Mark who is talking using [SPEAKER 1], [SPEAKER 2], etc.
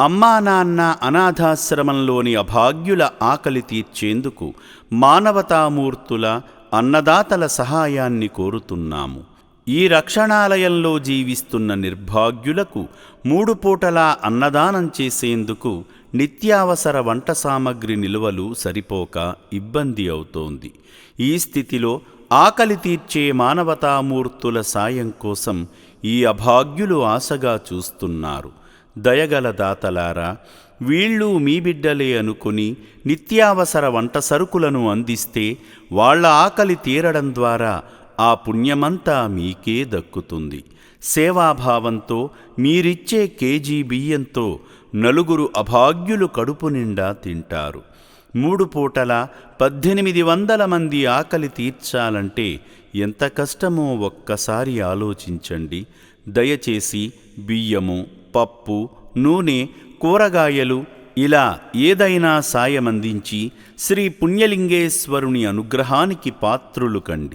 [SPEAKER 1] అమ్మా నాన్న అనాథాశ్రమంలోని అభాగ్యుల ఆకలి తీర్చేందుకు మానవతామూర్తుల అన్నదాతల సహాయాన్ని కోరుతున్నాము. ఈ రక్షణాలయంలో జీవిస్తున్న నిర్భాగ్యులకు 3 పూటలా అన్నదానం చేసేందుకు నిత్యావసర వంట సామగ్రి నిల్వలు సరిపోక ఇబ్బంది అవుతోంది. ఈ స్థితిలో ఆకలి తీర్చే మానవతామూర్తుల సాయం కోసం ఈ అభాగ్యులు ఆశగా చూస్తున్నారు. దయగల దాతలారా, వీళ్ళు మీ బిడ్డలే అనుకుని నిత్యావసర వంట సరుకులను అందిస్తే వాళ్ల ఆకలి తీరడం ద్వారా ఆ పుణ్యమంతా మీకే దక్కుతుంది. సేవాభావంతో మీరిచ్చే కేజీ బియ్యంతో 4 అభాగ్యులు కడుపు నిండా తింటారు. 3 పూటల 1800 మంది ఆకలి తీర్చాలంటే ఎంత కష్టమో ఒక్కసారి ఆలోచించండి. దయచేసి బియ్యము, పప్పు, నూనె, కూరగాయలు ఇలా ఏదైనా సాయమందించి శ్రీ పుణ్యలింగేశ్వరుని అనుగ్రహానికి పాత్రులు కండి.